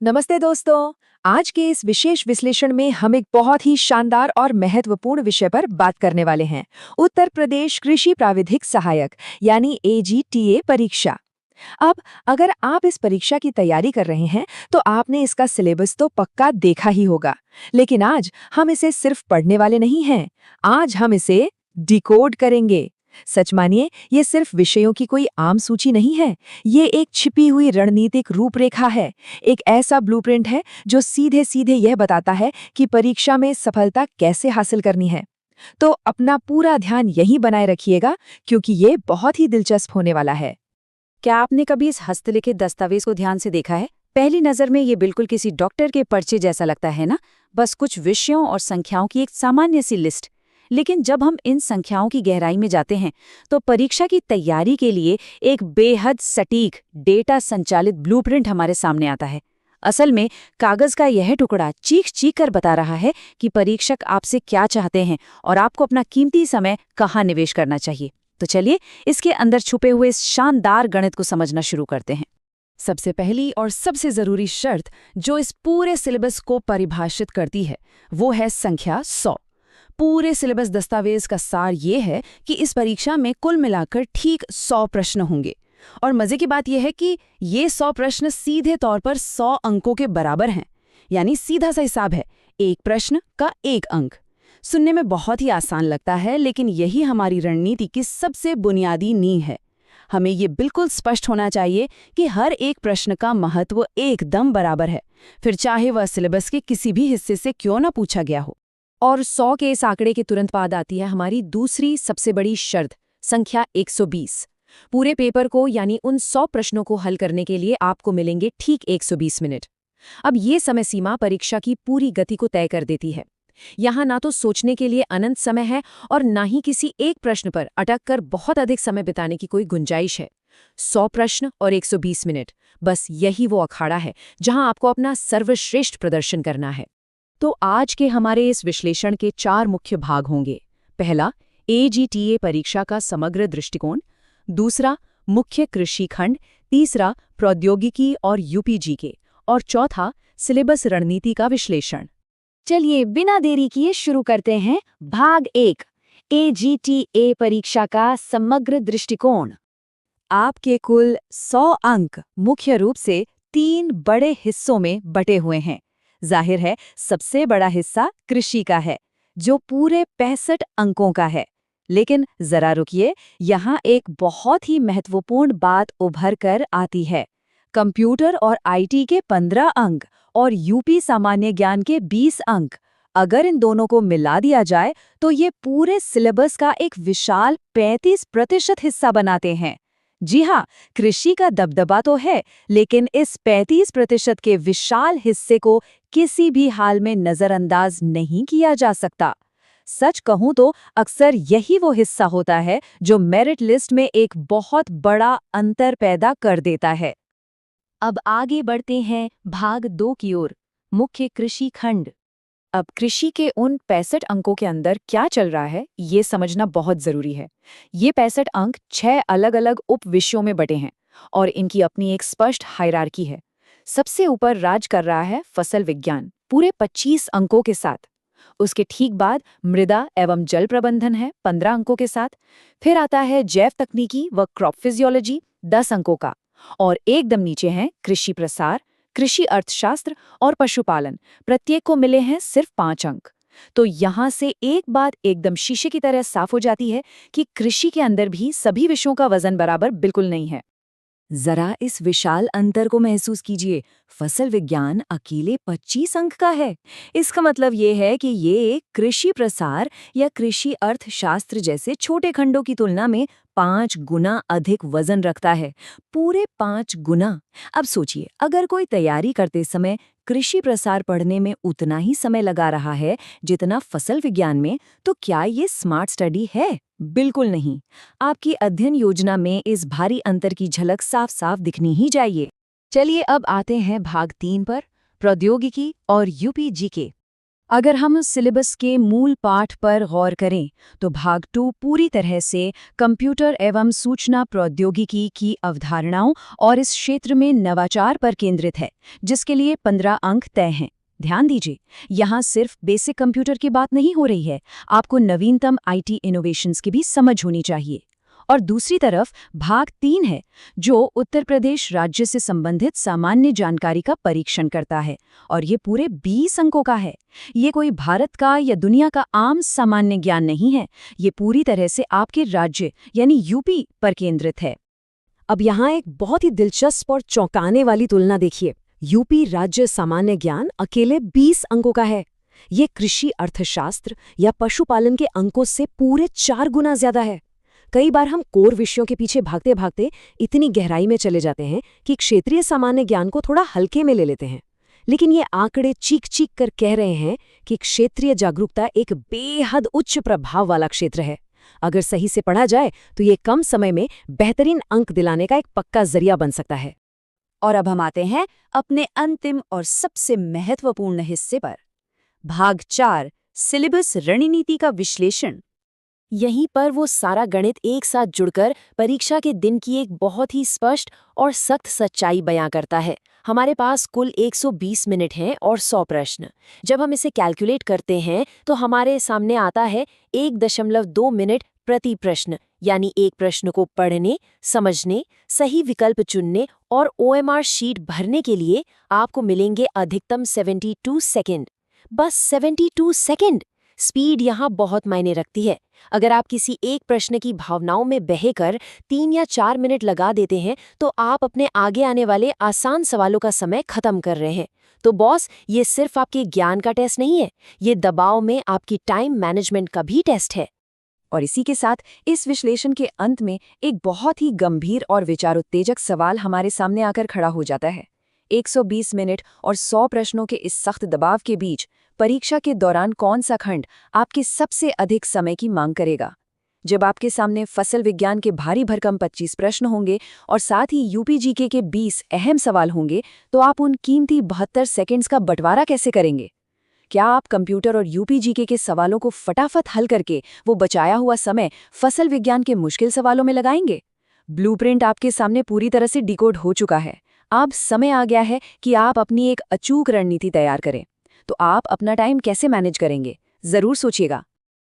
नमस्ते दोस्तों। आज के इस विशेष विश्लेषण में हम एक बहुत ही शानदार और महत्वपूर्ण विषय पर बात करने वाले हैं। उत्तर प्रदेश कृषि प्राविधिक सहायक यानी AGTA परीक्षा। अब अगर आप इस परीक्षा की तैयारी कर रहे हैं तो आपने इसका सिलेबस तो पक्का देखा ही होगा। लेकिन आज हम इसे सिर्फ पढ़ने वाले नहीं हैं, आज हम इसे डिकोड करेंगे। सच मानिए, ये सिर्फ विषयों की कोई आम सूची नहीं है, ये एक छिपी हुई रणनीतिक रूपरेखा है। एक ऐसा ब्लूप्रिंट है जो सीधे सीधे यह बताता है कि परीक्षा में सफलता कैसे हासिल करनी है। तो अपना पूरा ध्यान यहीं बनाए रखिएगा, क्योंकि ये बहुत ही दिलचस्प होने वाला है। क्या आपने कभी इस हस्तलिखित दस्तावेज को ध्यान से देखा है? पहली नजर में ये बिल्कुल किसी डॉक्टर के पर्चे जैसा लगता है ना, बस कुछ विषयों और संख्याओं की एक सामान्य सी लिस्ट। लेकिन जब हम इन संख्याओं की गहराई में जाते हैं तो परीक्षा की तैयारी के लिए एक बेहद सटीक डेटा संचालित ब्लूप्रिंट हमारे सामने आता है। असल में कागज का यह टुकड़ा चीख चीख कर बता रहा है कि परीक्षक आपसे क्या चाहते हैं और आपको अपना कीमती समय कहाँ निवेश करना चाहिए। तो चलिए इसके अंदर छुपे हुए इस शानदार गणित को समझना शुरू करते हैं। सबसे पहली और सबसे जरूरी शर्त जो इस पूरे सिलेबस को परिभाषित करती है वो है संख्या 100। पूरे सिलेबस दस्तावेज का सार ये है कि इस परीक्षा में कुल मिलाकर ठीक 100 प्रश्न होंगे। और मजे की बात यह है कि ये 100 प्रश्न सीधे तौर पर 100 अंकों के बराबर हैं, यानी सीधा सा हिसाब है, एक प्रश्न का 1 अंक। सुनने में बहुत ही आसान लगता है, लेकिन यही हमारी रणनीति की सबसे बुनियादी नींव है। हमें ये बिल्कुल स्पष्ट होना चाहिए कि हर एक प्रश्न का महत्व एकदम बराबर है, फिर चाहे वह सिलेबस के किसी भी हिस्से से क्यों ना पूछा गया हो। और 100 के इस आंकड़े के तुरंत बाद आती है हमारी दूसरी सबसे बड़ी शर्त, संख्या 120। पूरे पेपर को यानी उन 100 प्रश्नों को हल करने के लिए आपको मिलेंगे ठीक 120 मिनट। अब ये समय सीमा परीक्षा की पूरी गति को तय कर देती है। यहाँ ना तो सोचने के लिए अनंत समय है और ना ही किसी एक प्रश्न पर अटक कर बहुत अधिक समय बिताने की कोई गुंजाइश है। 100 प्रश्न और 120 मिनट, बस यही वो अखाड़ा है जहां आपको अपना सर्वश्रेष्ठ प्रदर्शन करना है। तो आज के हमारे इस विश्लेषण के 4 मुख्य भाग होंगे। पहला, AGTA परीक्षा का समग्र दृष्टिकोण। दूसरा, मुख्य कृषि खंड। तीसरा, प्रौद्योगिकी और UPG के। और चौथा, सिलेबस रणनीति का विश्लेषण। चलिए बिना देरी किए शुरू करते हैं। भाग 1, AGTA परीक्षा का समग्र दृष्टिकोण। आपके कुल 100 अंक मुख्य रूप से 3 बड़े हिस्सों में बटे हुए हैं। जाहिर है सबसे बड़ा हिस्सा कृषि का है, जो पूरे 65 अंकों का है। लेकिन जरा रुकिए, यहाँ एक बहुत ही महत्वपूर्ण बात उभर कर आती है। कंप्यूटर और IT के 15 अंक और UP सामान्य ज्ञान के 20 अंक, अगर इन दोनों को मिला दिया जाए तो ये पूरे सिलेबस का एक विशाल 35% हिस्सा बनाते हैं। जी हाँ, कृषि का दबदबा तो है, लेकिन इस 35% के विशाल हिस्से को किसी भी हाल में नजरअंदाज नहीं किया जा सकता। सच कहूं तो अक्सर यही वो हिस्सा होता है जो मेरिट लिस्ट में एक बहुत बड़ा अंतर पैदा कर देता है। अब आगे बढ़ते हैं भाग 2 की ओर, मुख्य कृषि खंड। अब कृषि के उन 65 अंकों के अंदर क्या चल रहा है, ये समझना बहुत जरूरी है। ये 65 अंक 6 अलग-अलग उप विषयों में बटे हैं और इनकी अपनी एक स्पष्ट हायरार्की है। सबसे ऊपर राज कर रहा है फसल विज्ञान, पूरे 25 अंकों के साथ। उसके ठीक बाद मृदा एवं जल प्रबंधन है 15 अंकों के साथ। फिर आता है जैव तकनीकी व क्रॉप फिजियोलॉजी 10 अंकों का। और एकदम नीचे हैं कृषि प्रसार, कृषि अर्थशास्त्र और पशुपालन, प्रत्येक को मिले हैं सिर्फ 5 अंक। तो यहाँ से एक बात एकदम शीशे की तरह साफ हो जाती है कि कृषि के अंदर भी सभी विषयों का वजन बराबर बिल्कुल नहीं है। जरा इस विशाल अंतर को महसूस कीजिए। फसल विज्ञान अकेले 25 अंक का है। इसका मतलब ये है कि ये कृषि प्रसार या कृषि अर्थशास्त्र जैसे छोटे खंडों की तुलना में 5 गुना अधिक वजन रखता है, पूरे 5 गुना। अब सोचिए, अगर कोई तैयारी करते समय कृषि प्रसार पढ़ने में उतना ही समय लगा रहा है जितना फसल विज्ञान में, तो क्या ये स्मार्ट स्टडी है? बिल्कुल नहीं। आपकी अध्ययन योजना में इस भारी अंतर की झलक साफ साफ दिखनी ही चाहिए। चलिए अब आते हैं भाग 3 पर, प्रौद्योगिकी और UPG के। अगर हम सिलेबस के मूल पाठ पर गौर करें तो भाग 2 पूरी तरह से कंप्यूटर एवं सूचना प्रौद्योगिकी की अवधारणाओं और इस क्षेत्र में नवाचार पर केंद्रित है, जिसके लिए 15 अंक तय हैं। ध्यान दीजिए, यहाँ सिर्फ बेसिक कंप्यूटर की बात नहीं हो रही है, आपको नवीनतम आईटी इनोवेशंस की भी समझ होनी चाहिए। और दूसरी तरफ भाग 3 है, जो उत्तर प्रदेश राज्य से संबंधित सामान्य जानकारी का परीक्षण करता है, और ये पूरे 20 अंकों का है। ये कोई भारत का या दुनिया का आम सामान्य ज्ञान नहीं है, ये पूरी तरह से आपके राज्य यानी यूपी पर केंद्रित है। अब यहाँ एक बहुत ही दिलचस्प और चौंकाने वाली तुलना देखिए। यूपी राज्य सामान्य ज्ञान अकेले 20 अंकों का है। ये कृषि अर्थशास्त्र या पशुपालन के अंकों से पूरे 4 गुना ज्यादा है। कई बार हम कोर विषयों के पीछे भागते भागते इतनी गहराई में चले जाते हैं कि क्षेत्रीय सामान्य ज्ञान को थोड़ा हल्के में ले लेते हैं। लेकिन ये आंकड़े चीख चीख कर कह रहे हैं कि क्षेत्रीय जागरूकता एक बेहद उच्च प्रभाव वाला क्षेत्र है। अगर सही से पढ़ा जाए तो ये कम समय में बेहतरीन अंक दिलाने का एक पक्का जरिया बन सकता है। और अब हम आते हैं अपने अंतिम और सबसे महत्वपूर्ण हिस्से पर। भाग 4 सिलेबस रणनीति का विश्लेषण। यहीं पर वो सारा गणित एक साथ जुड़कर परीक्षा के दिन की एक बहुत ही स्पष्ट और सख्त सच्चाई बयां करता है। हमारे पास कुल 120 मिनट हैं और 100 प्रश्न। जब हम इसे कैलकुलेट करते हैं तो हमारे सामने आता है 1.2 मिनट प्रति प्रश्न, यानी एक प्रश्न को पढ़ने, समझने, सही विकल्प चुनने और ओएमआर शीट भरने के लिए आपको मिलेंगे अधिकतम 72 सेकंड। बस 72 सेकंड। स्पीड यहाँ बहुत मायने रखती है। अगर आप किसी एक प्रश्न की भावनाओं में बहकर 3 या 4 मिनट लगा देते हैं तो आप अपने आगे आने वाले आसान सवालों का समय खत्म कर रहे हैं। तो बॉस, ये सिर्फ आपके ज्ञान का टेस्ट नहीं है, ये दबाव में आपकी टाइम मैनेजमेंट का भी टेस्ट है। और इसी के साथ इस विश्लेषण के अंत में एक बहुत ही गंभीर और विचारोत्तेजक सवाल हमारे सामने आकर खड़ा हो जाता है। 120 मिनट और 100 प्रश्नों के इस सख्त दबाव के बीच परीक्षा के दौरान कौन सा खंड आपके सबसे अधिक समय की मांग करेगा? जब आपके सामने फसल विज्ञान के भारी भरकम 25 प्रश्न होंगे और साथ ही यूपी जीके के 20 अहम सवाल होंगे, तो आप उन कीमती 72 सेकंड्स का बंटवारा कैसे करेंगे? क्या आप कंप्यूटर और यूपी जीके के सवालों को फटाफट हल करके वो बचाया हुआ समय फसल विज्ञान के मुश्किल सवालों में लगाएंगे? ब्लूप्रिंट आपके सामने पूरी तरह से डिकोड हो चुका है। अब समय आ गया है कि आप अपनी एक अचूक रणनीति तैयार करें। तो आप अपना टाइम कैसे मैनेज करेंगे? जरूर सोचिएगा।